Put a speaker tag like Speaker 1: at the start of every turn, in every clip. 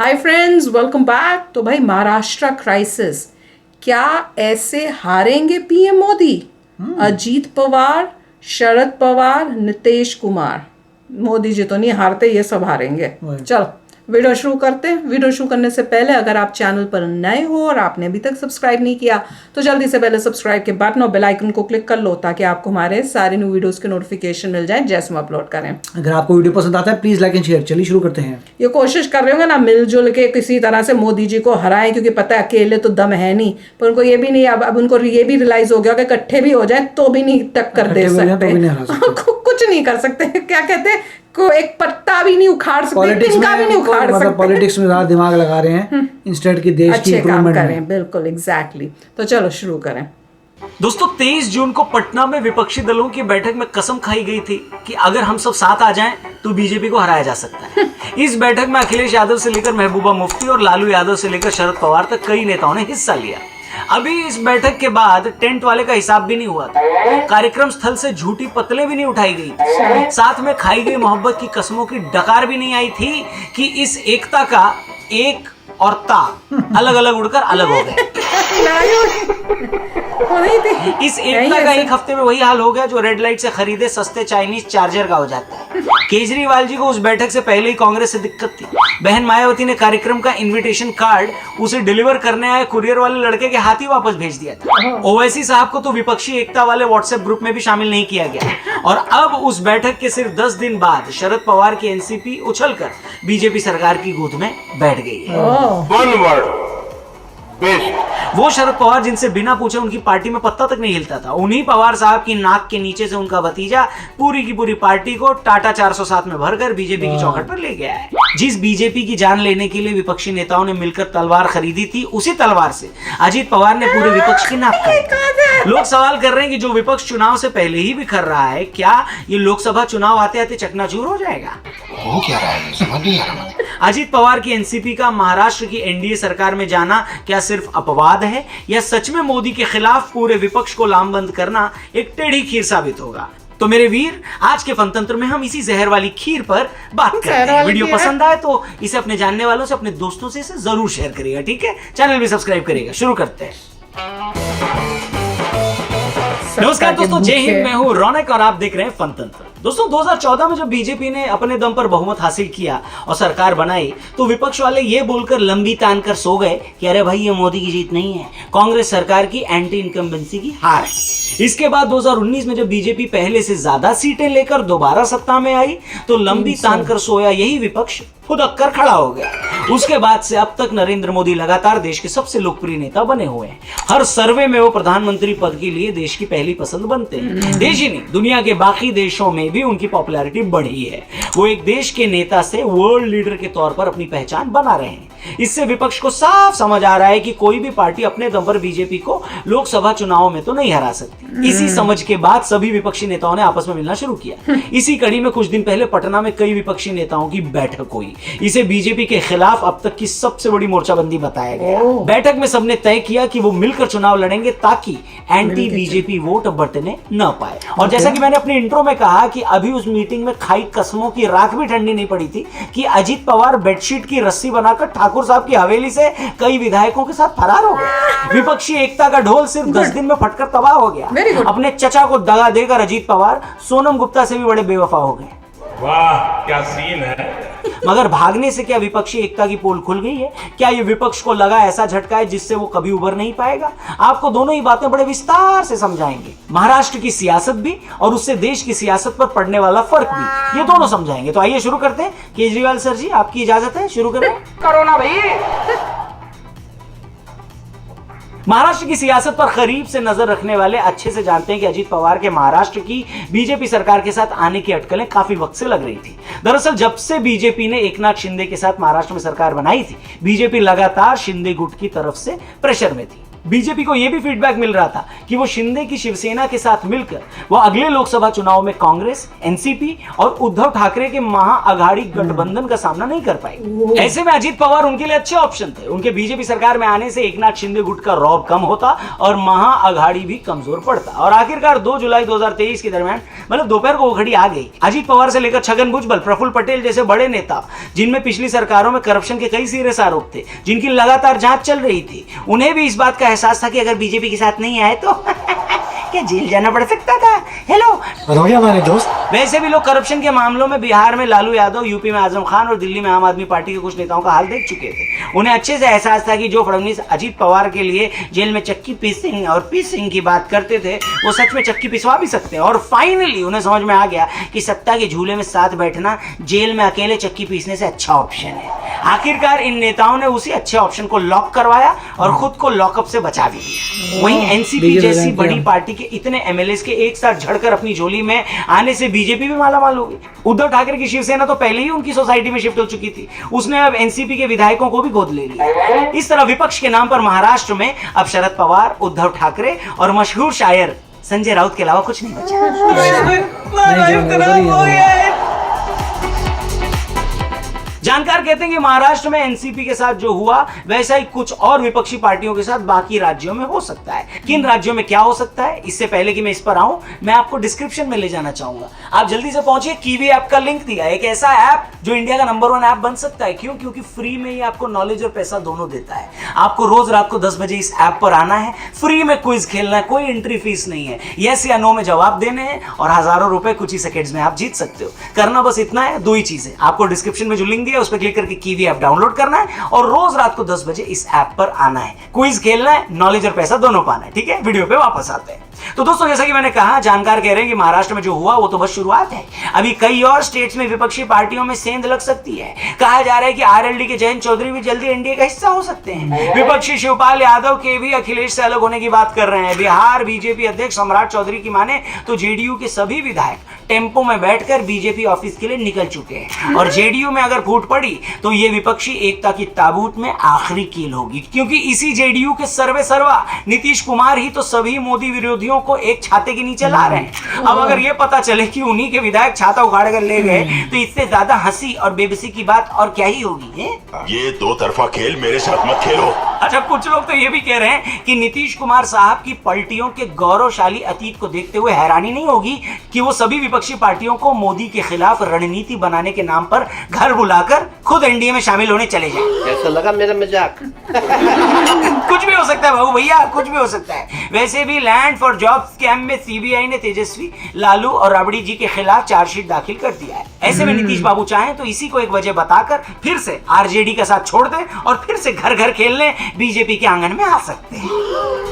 Speaker 1: Hi friends, welcome back. तो भाई Maharashtra crisis, क्या ऐसे हारेंगे पीएम मोदी? अजीत पवार, शरद पवार, नीतीश कुमार, मोदी जी तो नहीं हारते, ये सब हारेंगे। चल वीडियो शुरू करते हैं। वीडियो शुरू करने से पहले अगर आप चैनल पर नए हो और आपने अभी तक सब्सक्राइब नहीं किया तो जल्दी से पहले सब्सक्राइब के बटन और बेल आइकन को क्लिक कर लो ताकि आपको हमारे सारे न्यू वीडियोस के नोटिफिकेशन मिल जाए जैसे हम अपलोड करें।
Speaker 2: अगर आपको वीडियो पसंद आता है प्लीज लाइक एंड शेयर। चलिए शुरू करते हैं।
Speaker 1: ये कोशिश कर रहे होंगे ना मिलजुल के किसी तरह से मोदी जी को हराएं, क्योंकि पता है अकेले तो दम है नहीं, पर उनको ये भी नहीं, अब उनको ये भी रियलाइज हो गया कि इकट्ठे भी हो जाए तो भी नहीं टक्कर दे सकते, कुछ नहीं कर सकते। क्या कहते हैं, को एक पत्ता भी नहीं उखाड़ सकते, तिनका भी नहीं उखाड़ सकते।
Speaker 2: पॉलिटिक्स में ज्यादा दिमाग लगा रहे हैं इंस्टेड की देश की
Speaker 1: इम्प्रूवमेंट करें। बिल्कुल एग्जैक्टली। तो चलो शुरू करें।
Speaker 3: दोस्तों 23 जून को पटना में विपक्षी दलों की बैठक में कसम खाई गई थी कि अगर हम सब साथ आ जाएं तो बीजेपी को हराया जा सकता है। इस बैठक में अखिलेश यादव से लेकर महबूबा मुफ्ती और लालू यादव से लेकर शरद पवार तक कई नेताओं ने हिस्सा लिया। अभी इस बैठक के बाद टेंट वाले का हिसाब भी नहीं हुआ था, कार्यक्रम स्थल से झूठी पतले भी नहीं उठाई गई, साथ में खाई गई मोहब्बत की कसमों की डकार भी नहीं आई थी कि इस एकता का एक और ता अलग अलग उड़कर अलग हो गए। इस एकता का एक हफ्ते में वही हाल हो गया जो रेड लाइट से खरीदे सस्ते चाइनीज चार्जर का हो जाता है। केजरीवाल जी को उस बैठक से पहले ही कांग्रेस से दिक्कत थी। बहन मायावती ने कार्यक्रम का इनविटेशन कार्ड उसे डिलीवर करने आए कुरियर वाले लड़के के हाथ ही वापस भेज दिया था। ओवैसी साहब को तो विपक्षी एकता वाले व्हाट्सएप ग्रुप में भी शामिल नहीं किया गया। और अब उस बैठक के सिर्फ 10 दिन बाद शरद पवार की एनसीपी उछलकर बीजेपी सरकार की गोद में बैठ गई है। वो शरद पवार जिनसे बिना पूछे उनकी पार्टी में पत्ता तक नहीं हिलता था, उन्हीं पवार साहब की नाक के नीचे से उनका भतीजा पूरी की पूरी पार्टी को टाटा 407 में भरकर बीजेपी की चौखट पर ले गया है। जिस बीजेपी की जान लेने के लिए विपक्षी नेताओं ने मिलकर तलवार खरीदी थी, उसी तलवार से अजीत पवार ने पूरे विपक्ष की नाक काटी। लोग सवाल कर रहे हैं कि जो विपक्ष चुनाव से पहले ही बिखर रहा है, क्या ये लोकसभा चुनाव आते आते चकनाचूर हो जाएगा?
Speaker 4: हो क्या रहा है, समझ नहीं आ रहा।
Speaker 3: अजीत पवार की एनसीपी का महाराष्ट्र की एनडीए सरकार में जाना क्या सिर्फ अपवाद है या सच में मोदी के खिलाफ पूरे विपक्ष को लामबंद करना एक टेढ़ी खीर साबित होगा? तो मेरे वीर, आज के फनतंत्र में हम इसी जहर वाली खीर पर बात करते हैं। वीडियो पसंद आए तो इसे अपने जानने वालों से, अपने दोस्तों से इसे जरूर शेयर करिएगा, ठीक है? चैनल भी सब्सक्राइब करिएगा। शुरू करते हैं। नमस्कार दोस्तों, जय हिंद। मैं हूं रौनक और आप देख रहे हैं फनतंत्र। दोस्तों 2014 में जब बीजेपी ने अपने दम पर बहुमत हासिल किया और सरकार बनाई तो विपक्ष वाले ये बोलकर लंबी तान कर सो गए कि अरे भाई ये मोदी की जीत नहीं है, कांग्रेस सरकार की एंटी इनकम्बेंसी की हार है। इसके बाद 2019 में जब बीजेपी पहले से ज्यादा सीटें लेकर दोबारा सत्ता में आई तो लंबी तान कर सोया यही विपक्ष खुदक कर खड़ा हो गया। उसके बाद से अब तक नरेंद्र मोदी लगातार देश के सबसे लोकप्रिय नेता बने हुए हैं। हर सर्वे में वो प्रधानमंत्री पद के लिए देश की पहली पसंद बनते हैं। देश ही नहीं, दुनिया के बाकी देशों में भी उनकी पॉपुलैरिटी बढ़ी है। वो एक देश के नेता से वर्ल्ड लीडर के तौर पर अपनी पहचान बना रहे हैं। इससे विपक्ष को साफ समझ आ रहा है कि कोई भी पार्टी अपने दम पर बीजेपी को लोकसभा चुनाव में तो नहीं हरा सकती। इसी समझ के बाद सभी विपक्षी नेताओं ने आपस में मिलना शुरू किया। इसी कड़ी में कुछ दिन पहले पटना में कई विपक्षी नेताओं की बैठक हुई। इसे बीजेपी के खिलाफ अब तक की सबसे बड़ी मोर्चाबंदी बताया गया। बैठक में सबने तय किया कि वो मिलकर चुनाव लड़ेंगे ताकि एंटी बीजेपी वोट बटने न पाए। और जैसा कि मैंने अपने इंट्रो में कहा कि अभी उस मीटिंग में खाई कसमों की राख भी ठंडी नहीं पड़ी थी कि अजीत पवार बेडशीट की रस्सी बनाकर ठाकुर साहब की हवेली से कई विधायकों के साथ फरार हो गए। विपक्षी एकता का ढोल सिर्फ 10 दिन में फटकर तबाह हो गया। अपने चचा को दगा देकर अजीत पवार सोनम गुप्ता से भी बड़े बेवफा हो गए।
Speaker 4: वाह क्या सीन है।
Speaker 3: मगर भागने से क्या विपक्षी एकता की पोल खुल गई है? क्या ये विपक्ष को लगा ऐसा झटका है जिससे वो कभी उबर नहीं पाएगा? आपको दोनों ही बातें बड़े विस्तार से समझाएंगे। महाराष्ट्र की सियासत भी और उससे देश की सियासत पर पड़ने वाला फर्क भी, ये दोनों समझाएंगे। तो आइए शुरू करते हैं। केजरीवाल सर जी, आपकी इजाजत है, शुरू करें।
Speaker 1: करो ना भाई।
Speaker 3: महाराष्ट्र की सियासत पर करीब से नजर रखने वाले अच्छे से जानते हैं कि अजीत पवार के महाराष्ट्र की बीजेपी सरकार के साथ आने की अटकलें काफी वक्त से लग रही थी। दरअसल जब से बीजेपी ने एकनाथ शिंदे के साथ महाराष्ट्र में सरकार बनाई थी, बीजेपी लगातार शिंदे गुट की तरफ से प्रेशर में थी। बीजेपी को यह भी फीडबैक मिल रहा था कि वो शिंदे की शिवसेना के साथ मिलकर वो अगले लोकसभा चुनाव में कांग्रेस, एनसीपी और उद्धव ठाकरे के महाअघाड़ी गठबंधन का सामना नहीं कर पाएगी। ऐसे में अजीत पवार उनके लिए अच्छे ऑप्शन थे। उनके बीजेपी सरकार में आने से एकनाथ शिंदे गुट का रौब कम होता और महाअघाड़ी भी कमजोर पड़ता। और आखिरकार 2 जुलाई 2023 के दरमियान, मतलब दोपहर को वो घड़ी आ गई। अजीत पवार से लेकर छगन भुजबल, प्रफुल्ल पटेल जैसे बड़े नेता, जिनमें पिछली सरकारों में करप्शन के कई सीरियस आरोप थे, जिनकी लगातार जांच चल रही थी, उन्हें भी इस बात का एहसास था कि अगर बीजेपी के साथ नहीं आए तो क्या जेल जाना पड़ सकता था। हेलो
Speaker 2: हमारे दोस्त।
Speaker 3: वैसे भी लोग करप्शन के मामलों में बिहार में लालू यादव, यूपी में आजम खान और दिल्ली में आम आदमी पार्टी के कुछ नेताओं का हाल देख चुके थे। उन्हें अच्छे से एहसास था कि जो फडणवीस अजीत पवार के लिए जेल में चक्की पीसिंग की बात करते थे, वो सच में चक्की पिसवा भी सकते हैं। और फाइनली उन्हें समझ में आ गया कि सत्ता के झूले में साथ बैठना जेल में अकेले चक्की पीसने से अच्छा ऑप्शन है। आखिरकार इन नेताओं ने उसी अच्छे ऑप्शन को लॉक करवाया और खुद को लॉकअप से बचा भी दिया। वहीं एनसीपी जैसी बड़ी पार्टी के इतने एमएलएस के एक साथ झड़कर अपनी झोली में आने से बीजेपी भी मालामाल हो गई। उद्धव ठाकरे की शिवसेना तो पहले ही उनकी सोसाइटी में शिफ्ट हो चुकी थी, उसने अब एनसीपी के विधायकों को भी गोद ले लिया। इस तरह विपक्ष के नाम पर महाराष्ट्र में अब शरद पवार, उद्धव ठाकरे और मशहूर शायर संजय राउत के अलावा कुछ नहीं बचा। जानकार कहते हैं कि महाराष्ट्र में एनसीपी के साथ जो हुआ वैसा ही कुछ और विपक्षी पार्टियों के साथ बाकी राज्यों में हो सकता है। किन राज्यों में क्या हो सकता है, इससे पहले कि मैं इस पर आऊं, मैं आपको डिस्क्रिप्शन में ले जाना चाहूंगा। आप जल्दी से पहुंचिए, कीवी ऐप का लिंक दिया है, एक ऐसा ऐप जो इंडिया का नंबर 1 ऐप बन सकता है। क्यों? क्योंकि फ्री में ही आपको नॉलेज और पैसा दोनों देता है। आपको रोज रात को 10 बजे इस ऐप पर आना है, फ्री में क्विज खेलना है, कोई एंट्री फीस नहीं है, यस या नो में जवाब देने हैं और हजारों रुपए कुछ ही सेकेंड्स में आप जीत सकते हो। करना बस इतना है, 2 ही चीजें। आपको डिस्क्रिप्शन में जो लिंक दिया है उस पर क्लिक करके कीवी ऐप डाउनलोड करना है और रोज रात को 10 बजे इस ऐप पर आना है, क्विज खेलना है, नॉलेज और पैसा दोनों पाना है। ठीक है, वीडियो पे वापस आते हैं। तो दोस्तों, जैसा कि मैंने कहा, जानकार कह रहे हैं कि महाराष्ट्र में जो हुआ वो तो बस शुरुआत है। अभी कई और स्टेट्स में विपक्षी पार्टियों में सेंध लग सकती है। कहा जा रहा है कि आरएलडी के जयंत चौधरी भी जल्दी एनडीए का हिस्सा हो सकते हैं। विपक्षी शिवपाल यादव के भी अखिलेश से अलग होने की बात कर रहे हैं। बिहार बीजेपी अध्यक्ष सम्राट चौधरी की माने तो जेडीयू के सभी विधायक टेम्पो में बैठकर बीजेपी ऑफिस के लिए निकल चुके हैं। और जेडीयू में अगर फूट पड़ी तो ये विपक्षी एकता की ताबूत में आखिरी कील होगी, क्योंकि इसी जेडीयू के सर्वे सर्वा नीतीश कुमार ही तो सभी मोदी विरोधियों को एक छाते के नीचे ला रहे हैं। अब अगर ये पता चले कि उन्हीं के विधायक छाता उखाड़ कर ले गए तो इससे ज्यादा हंसी और बेबसी की बात और क्या ही होगी।
Speaker 4: ये 2 तरफा खेल मेरे साथ मत खेलो।
Speaker 3: अच्छा, कुछ लोग तो ये भी कह रहे हैं कि नीतीश कुमार साहब की पलटियों के गौरवशाली अतीत को देखते हुए हैरानी नहीं होगी कि वो सभी विपक्षी पार्टियों को मोदी के खिलाफ रणनीति बनाने के नाम पर घर बुलाकर खुद एनडीए में शामिल होने चले जाएं।
Speaker 5: कैसा लगा मेरा मजाक?
Speaker 3: कुछ भी हो सकता है बाबू भैया, कुछ भी हो सकता है। वैसे भी लैंड फॉर जॉब स्कैम में सीबीआई ने तेजस्वी, लालू और राबड़ी जी के खिलाफ चार्जशीट दाखिल कर दिया है। ऐसे में नीतीश बाबू चाहें तो इसी को एक वजह बताकर फिर से आरजेडी का साथ छोड़ दें और फिर से घर घर खेलने बीजेपी के आंगन में आ सकते हैं।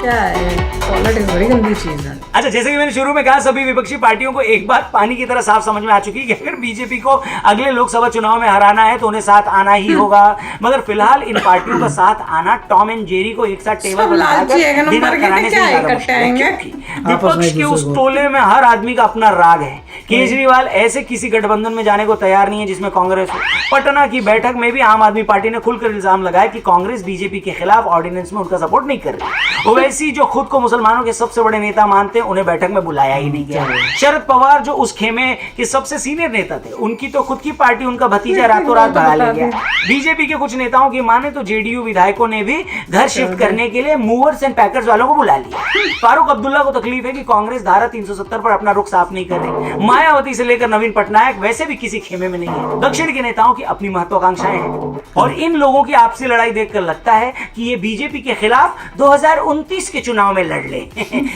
Speaker 1: क्या है, पॉलिटिक्स बड़ी गंदी चीज है।
Speaker 3: अच्छा, जैसे कि मैंने शुरू में कहा, सभी विपक्षी पार्टियों को एक बात पानी की तरह साफ समझ में आ चुकी है कि अगर बीजेपी को अगले लोकसभा चुनाव में हराना है तो उन्हें साथ आना ही होगा। मगर फिलहाल इन पार्टियों का साथ आना टॉम एंड जेरी को एक साथ टेबल पर बिठाकर डिनर कराने से ज्यादा मुश्किल है, क्योंकि विपक्ष के उस टोले में हर आदमी का अपना राग है। केजरीवाल ऐसे किसी गठबंधन में जाने को तैयार नहीं है जिसमें कांग्रेस हो। पटना की बैठक में भी आम आदमी पार्टी ने खुलकर इल्जाम लगाया कि कांग्रेस बीजेपी के खिलाफ ऑर्डिनेंस में उनका सपोर्ट नहीं कर रही। ओवैसी जो खुद को मुसलमानों के सबसे बड़े नेता मानते हैं, उन्हें बैठक में बुलाया ही नहीं गया। शरद पवार जो उस खेमे के सबसे सीनियर नेता थे, उनकी तो खुद की पार्टी उनका भतीजा रातों रात भगा ले गया। बीजेपी के कुछ नेताओं की माने तो जेडीयू विधायकों ने भी घर शिफ्ट करने के लिए मूवर्स एंड पैकर्स वालों को बुला लिया। फारूक अब्दुल्ला को तकलीफ है कि कांग्रेस धारा 370 पर अपना रुख साफ नहीं कर रही। मायावती से लेकर नवीन पटनायक वैसे भी किसी खेमे में नहीं है। दक्षिण के नेताओं की अपनी महत्वाकांक्षाएं हैं और इन लोगों की आपसी लड़ाई देखकर लगता है कि ये बीजेपी के खिलाफ 2029 के चुनाव में लड़ ले।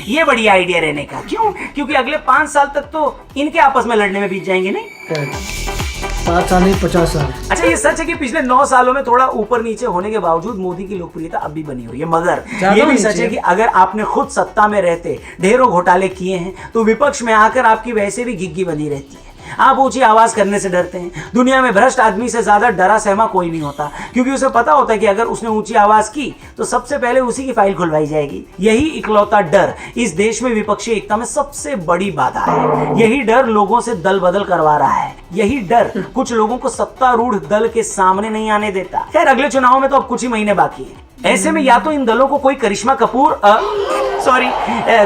Speaker 3: ये बड़ी आइडिया रहने का। क्यों? क्योंकि अगले 5 साल तक तो इनके आपस में लड़ने में बीत जाएंगे। नहीं,
Speaker 2: 7 साल नहीं 50 साल।
Speaker 3: अच्छा, ये सच है कि पिछले 9 सालों में थोड़ा ऊपर नीचे होने के बावजूद मोदी की लोकप्रियता अब भी बनी हुई है। मगर ये भी सच है कि अगर आपने खुद सत्ता में रहते ढेरों घोटाले किए हैं तो विपक्ष में आकर आपकी वैसे भी घिग्गी बंधी रहती है। आप ऊंची आवाज करने से डरते हैं। दुनिया में भ्रष्ट आदमी से ज्यादा डरा सहमा कोई नहीं होता, क्योंकि उसे पता होता है कि अगर उसने ऊंची आवाज की तो सबसे पहले उसी की फाइल खुलवाई जाएगी। यही इकलौता डर इस देश में विपक्षी एकता में सबसे बड़ी बाधा है। यही डर लोगों से दल बदल करवा रहा है। यही डर कुछ लोगों को सत्तारूढ़ दल के सामने नहीं आने देता। खैर, अगले चुनाव में तो अब कुछ ही महीने बाकी है। ऐसे में या तो इन दलों को कोई करिश्मा कपूर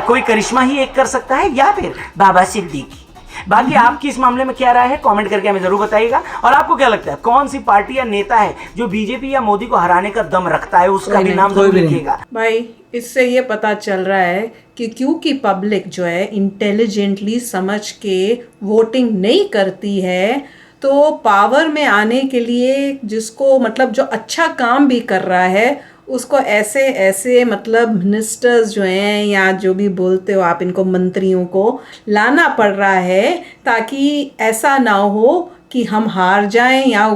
Speaker 3: कोई करिश्मा ही एक कर सकता है, या फिर बाबा सिद्दीकी। बाकी आपकी इस मामले में क्या राय है, कमेंट करके हमें जरूर बताइएगा। और आपको क्या लगता है, कौन सी पार्टी या नेता है जो बीजेपी या मोदी को हराने का दम रखता है, उसका भी नाम जरूर लिखिएगा।
Speaker 1: भाई, इससे ये पता चल रहा है कि क्योंकि पब्लिक जो है इंटेलिजेंटली समझ के वोटिंग नहीं करती है, तो पावर में आने के लिए जिसको मतलब जो अच्छा काम भी कर रहा है उसको ऐसे ऐसे मतलब मिनिस्टर्स जो हैं या जो भी बोलते हो आप इनको, मंत्रियों को लाना पड़ रहा है, ताकि ऐसा ना हो कि हम हार जाएं या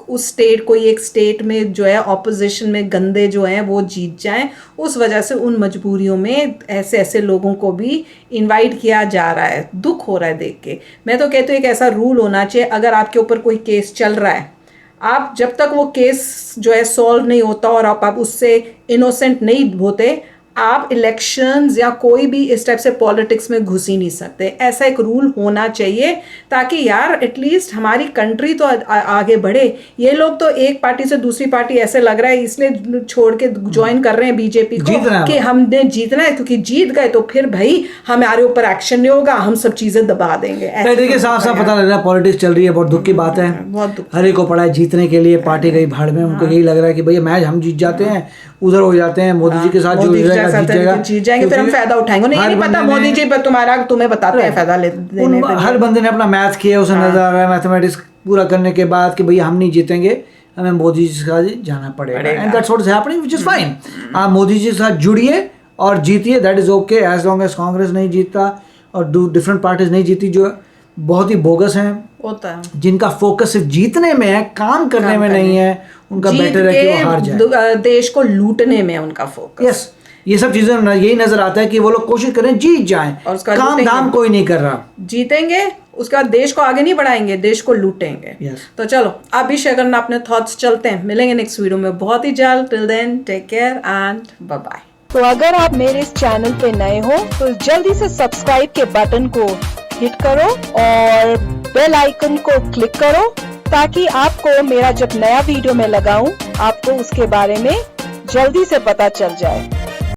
Speaker 1: उस स्टेट, कोई एक स्टेट में जो है ऑपोजिशन में गंदे जो हैं वो जीत जाएं। उस वजह से उन मजबूरियों में ऐसे ऐसे लोगों को भी इनवाइट किया जा रहा है। दुख हो रहा है देख के। मैं तो कहती हूँ एक ऐसा रूल होना चाहिए, अगर आपके ऊपर कोई केस चल रहा है, आप जब तक वो केस जो है सॉल्व नहीं होता और आप उससे इनोसेंट नहीं होते, आप इलेक्शंस या कोई भी इस टाइप से पॉलिटिक्स में घुस ही नहीं सकते। ऐसा एक रूल होना चाहिए ताकि यार एटलीस्ट हमारी कंट्री तो आगे बढ़े। ये लोग तो एक पार्टी से दूसरी पार्टी ऐसे लग रहा है इसलिए छोड़ के ज्वाइन कर रहे हैं बीजेपी को कि हमने जीतना है, क्योंकि जीत गए तो फिर भाई हमारे ऊपर एक्शन नहीं होगा, हम सब चीजें दबा देंगे।
Speaker 2: देखिए साफ साफ पता लग रहा है पॉलिटिक्स चल रही है, बहुत दुख की बात है।
Speaker 1: बहुत दुख।
Speaker 2: हर एक को पड़ा है जीतने के लिए, पार्टी गई भाड़ में, उनको यही लग रहा है कि भैया मैच हम जीत जाते हैं, उधर हो जाते हैं, मोदी जी के साथ जो
Speaker 1: जीत जाएंगे फिर हम फायदा उठाएंगे। नहीं पता मोदी जी पर तुम्हें बताते हैं फायदा लेने पे।
Speaker 2: हर बंदे ने अपना मैथ किया, उसे नजर आ रहा है मैथमेटिक्स पूरा करने के बाद कि भैया हम नहीं जीतेंगे, हमें मोदी जी के साथ जाना पड़ेगा। And that's what is happening, which is fine. आप मोदी जी के साथ जुड़िए और जीतिए, that is okay, as long as Congress नहीं जीतता और डिफरेंट पार्टीज नहीं जीती जो बहुत ही बोगस हैं,
Speaker 1: होता है,
Speaker 2: जिनका फोकस सिर्फ जीतने में है, काम करने में नहीं है, उनका बेटर है कि वो हार जाए।
Speaker 1: देश को लूटने में उनका फोकस।
Speaker 2: यस, ये सब चीजें यही नजर आता है कि वो लोग कोशिश करें जीत जाएं,
Speaker 1: और उसका
Speaker 2: काम धाम कोई नहीं कर रहा।
Speaker 1: जीतेंगे उसके बाद देश को आगे नहीं बढ़ाएंगे, देश को लूटेंगे।
Speaker 2: Yes.
Speaker 1: तो चलो आप भी शेयर करना अपने थॉट्स। चलते हैं, मिलेंगे नेक्स्ट वीडियो में बहुत ही जल्द। Till then take care and bye bye.
Speaker 5: तो अगर आप मेरे इस चैनल पे नए हो तो जल्दी से सब्सक्राइब के बटन को हिट करो और बेल आइकन को क्लिक करो, ताकि आपको मेरा जब नया वीडियो मैं लगाऊं आपको उसके बारे में जल्दी से पता चल जाए।